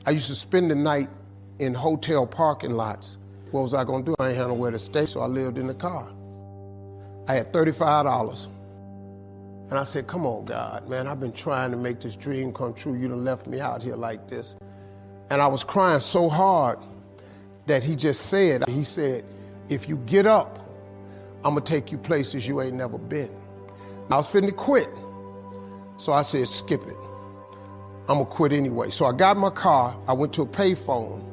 I used to spend the night in hotel parking lots. What was I gonna do? I ain't had nowhere to stay, so I lived in the car. I had $35. And I said, come on, God, man, I've been trying to make this dream come true. You done left me out here like this. And I was crying so hard that he said, if you get up, I'm gonna take you places you ain't never been. I was finna quit. So I said, skip it. I'm gonna quit anyway. So I got in my car, I went to a payphone,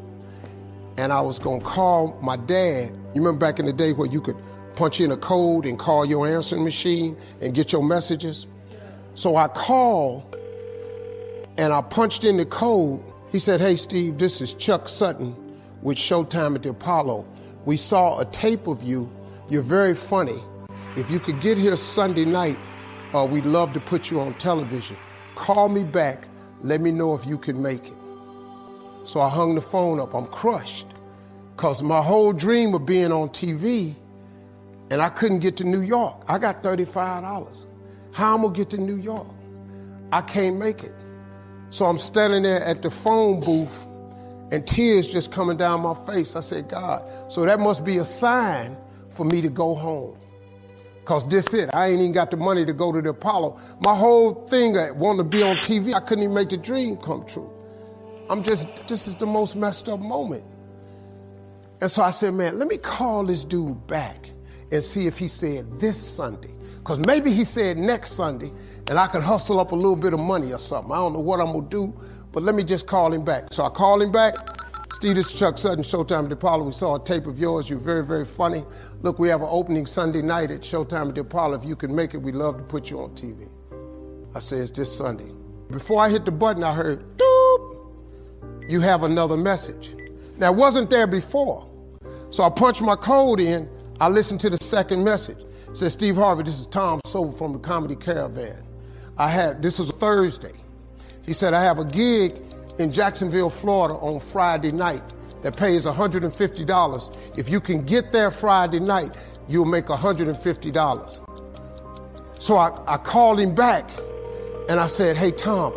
and I was gonna call my dad. You remember back in the day where you could punch in a code and call your answering machine and get your messages? So I called and I punched in the code. He said, hey, Steve, this is Chuck Sutton with Showtime at the Apollo. We saw a tape of you. You're very funny. If you could get here Sunday night, we'd love to put you on television. Call me back. Let me know if you can make it. So I hung the phone up. I'm crushed because my whole dream of being on TV, and I couldn't get to New York. I got $35. How am I gonna get to New York? I can't make it. So I'm standing there at the phone booth and tears just coming down my face. I said, God, so that must be a sign for me to go home. Because this it, I ain't even got the money to go to the Apollo. My whole thing, I wanted to be on TV, I couldn't even make the dream come true. This is the most messed up moment. And so I said, man, let me call this dude back and see if he said this Sunday. Because maybe he said next Sunday, and I could hustle up a little bit of money or something. I don't know what I'm gonna do, but let me just call him back. So I called him back. Steve, this is Chuck Sutton, Showtime at the Apollo. We saw a tape of yours. You're very, very funny. Look, we have an opening Sunday night at Showtime at the Apollo. If you can make it, we'd love to put you on TV. I said, it's this Sunday. Before I hit the button, I heard, doop, you have another message. Now, it wasn't there before. So I punched my code in. I listened to the second message. It said, Steve Harvey, this is Tom Sobel from the Comedy Caravan. This was a Thursday. He said, I have a gig in Jacksonville, Florida on Friday night that pays $150. If you can get there Friday night, you'll make $150. So I called him back and I said, hey, Tom,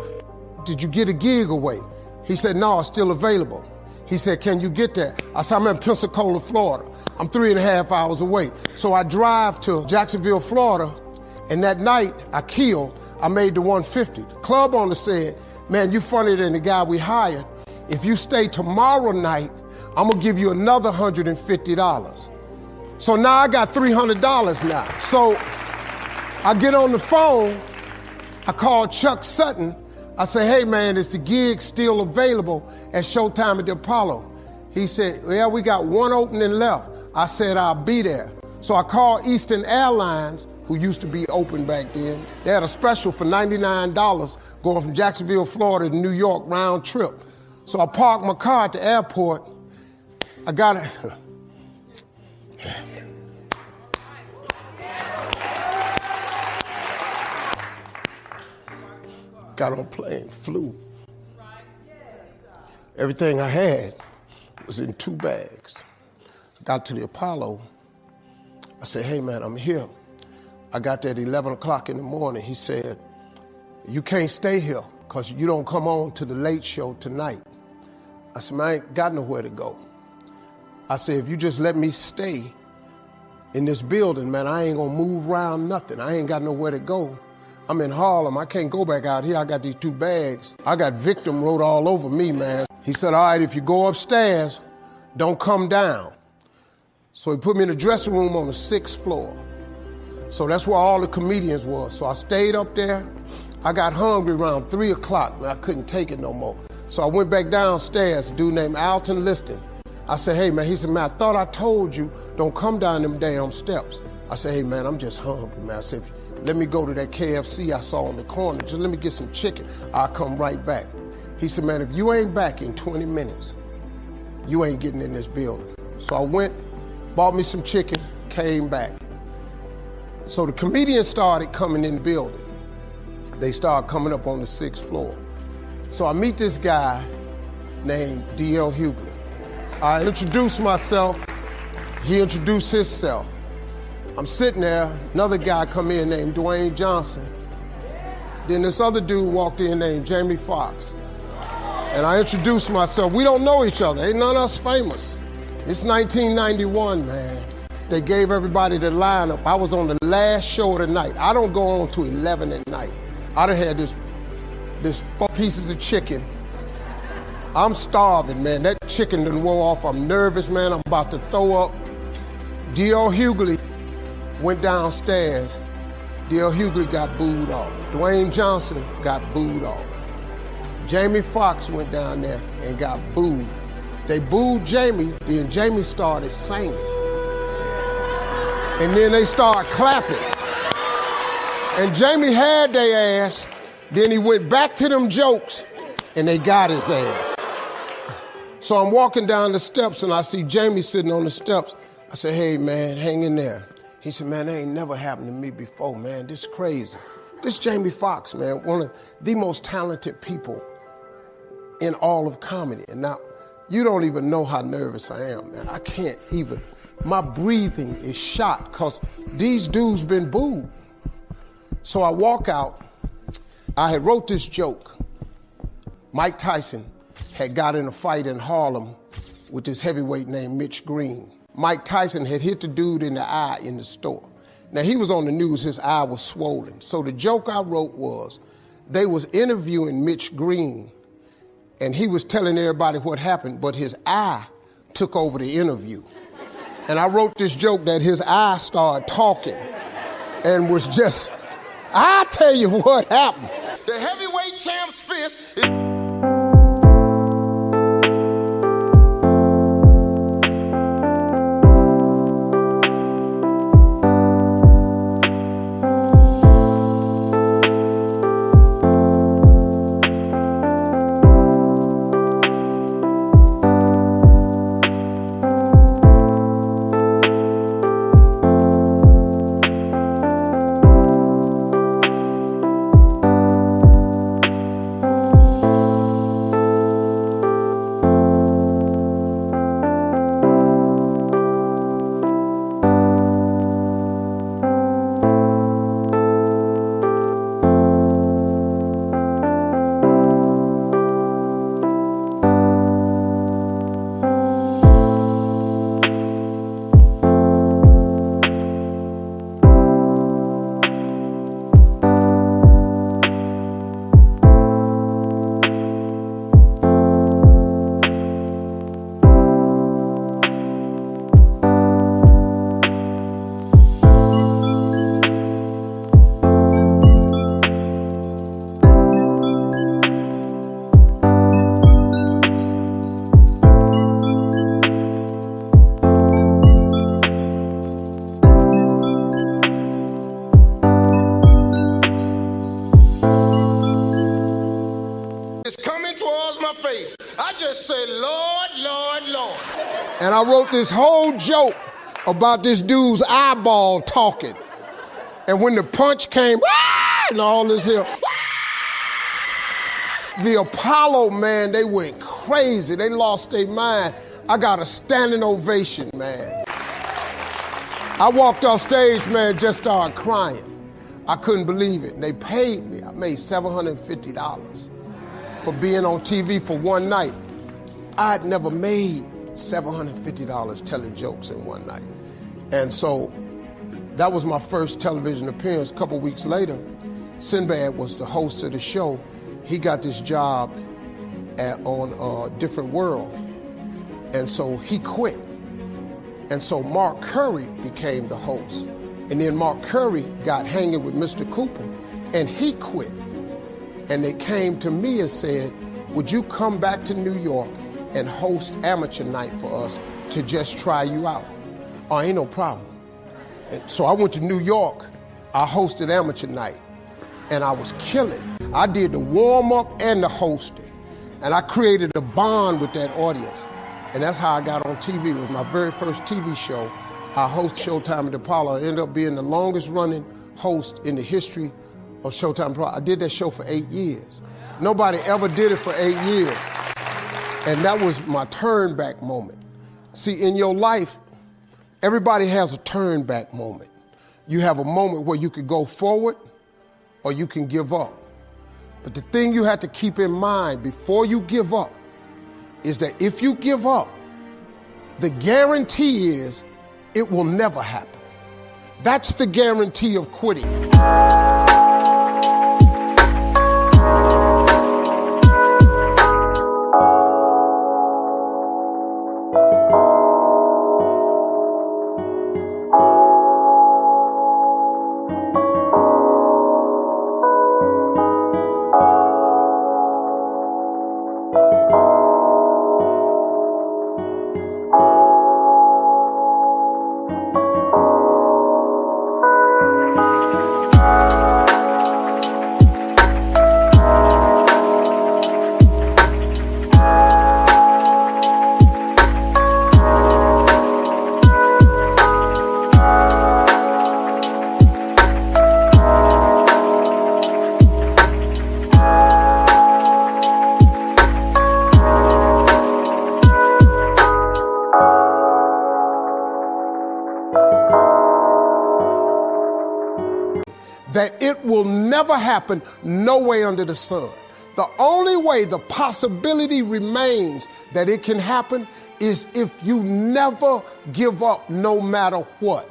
did you get a gig away? He said, no, it's still available. He said, can you get there? I said, I'm in Pensacola, Florida. I'm 3.5 hours away. So I drive to Jacksonville, Florida, and that night I made the $150. The club owner said, man, you funnier than the guy we hired. If you stay tomorrow night, I'm gonna give you another $150. So now I got $300 now. So I get on the phone, I call Chuck Sutton. I say, hey man, is the gig still available at Showtime at the Apollo? He said, yeah, we got one opening left. I said, I'll be there. So I called Eastern Airlines, who used to be open back then. They had a special for $99 going from Jacksonville, Florida to New York round trip. So I parked my car at the airport. I got it. Got on a plane, flew. Everything I had was in 2 bags. Got to the Apollo. I said, hey man, I'm here. I got there at 11 o'clock in the morning. He said, you can't stay here because you don't come on to the late show tonight. I said, man, I ain't got nowhere to go. I said, if you just let me stay in this building, man, I ain't gonna move around nothing. I ain't got nowhere to go. I'm in Harlem. I can't go back out here. I got these 2 bags. I got victim wrote all over me, man. He said, all right, if you go upstairs, don't come down. So he put me in the dressing room on the 6th floor. So that's where all the comedians was. So I stayed up there. I got hungry around 3 o'clock, man. I couldn't take it no more. So I went back downstairs, a dude named Alton Liston. I said, hey man, he said, man, I thought I told you, don't come down them damn steps. I said, hey man, I'm just hungry, man. I said, let me go to that KFC I saw on the corner. Just let me get some chicken. I'll come right back. He said, man, if you ain't back in 20 minutes, you ain't getting in this building. So I went, bought me some chicken, came back. So the comedians started coming in the building. They started coming up on the 6th floor. So I meet this guy named D.L. Hughley. I introduced myself. He introduced himself. I'm sitting there, another guy come in named Dwayne Johnson. Then this other dude walked in named Jamie Foxx. And I introduced myself. We don't know each other. Ain't none of us famous. It's 1991, man. They gave everybody the lineup. I was on the last show of the night. I don't go on to 11 at night. I done had this 4 pieces of chicken. I'm starving, man. That chicken done wore off. I'm nervous, man. I'm about to throw up. D.L. Hughley went downstairs. D.L. Hughley got booed off. Dwayne Johnson got booed off. Jamie Foxx went down there and got booed. They booed Jamie, then Jamie started singing. And then they started clapping. And Jamie had their ass. Then he went back to them jokes, and they got his ass. So I'm walking down the steps, and I see Jamie sitting on the steps. I said, hey, man, hang in there. He said, man, that ain't never happened to me before, man. This is crazy. This Jamie Foxx, man, one of the most talented people in all of comedy. And now, you don't even know how nervous I am, man. I can't even. My breathing is shot because these dudes been booed. So I walk out. I had wrote this joke. Mike Tyson had got in a fight in Harlem with this heavyweight named Mitch Green. Mike Tyson had hit the dude in the eye in the store. Now, he was on the news, his eye was swollen. So the joke I wrote was, they was interviewing Mitch Green, and he was telling everybody what happened, but his eye took over the interview. And I wrote this joke that his eye started talking and was just, I tell you what happened. The heavyweight champ's fist. I just said, Lord, Lord, Lord. And I wrote this whole joke about this dude's eyeball talking. And when the punch came, and all this here, the Apollo, man, they went crazy. They lost their mind. I got a standing ovation, man. I walked off stage, man, just started crying. I couldn't believe it. And they paid me. I made $750 for being on TV for one night. I'd never made $750 telling jokes in one night. And so that was my first television appearance. A couple weeks later, Sinbad was the host of the show. He got this job on Different World. And so he quit. And so Mark Curry became the host. And then Mark Curry got hanging with Mr. Cooper, and he quit. And they came to me and said, would you come back to New York and host amateur night for us to just try you out? Oh, ain't no problem. And so I went to New York. I hosted amateur night, and I was killing. I did the warm-up and the hosting, and I created a bond with that audience. And that's how I got on TV. It was my very first TV show. I hosted Showtime at the Apollo. I ended up being the longest running host in the history of Showtime Apollo. I did that show for 8 years. Nobody ever did it for 8 years. And that was my turn back moment. See, in your life, everybody has a turn back moment. You have a moment where you could go forward or you can give up. But the thing you have to keep in mind before you give up is that if you give up, the guarantee is it will never happen. That's the guarantee of quitting. That it will never happen, no way under the sun. The only way the possibility remains that it can happen is if you never give up no matter what.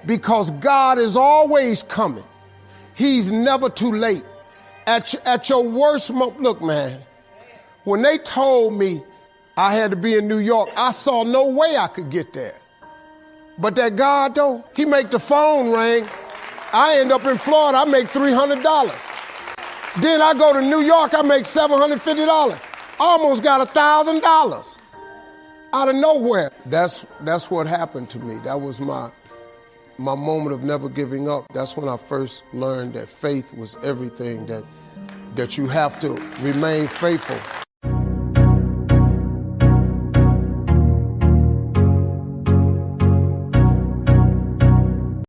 Because God is always coming. He's never too late. At your worst moment, look, man, when they told me I had to be in New York, I saw no way I could get there. But that God, though, he make the phone ring. I end up in Florida, I make $300. Then I go to New York, I make $750. Almost got $1,000 out of nowhere. That's what happened to me. That was my moment of never giving up. That's when I first learned that faith was everything, that you have to remain faithful.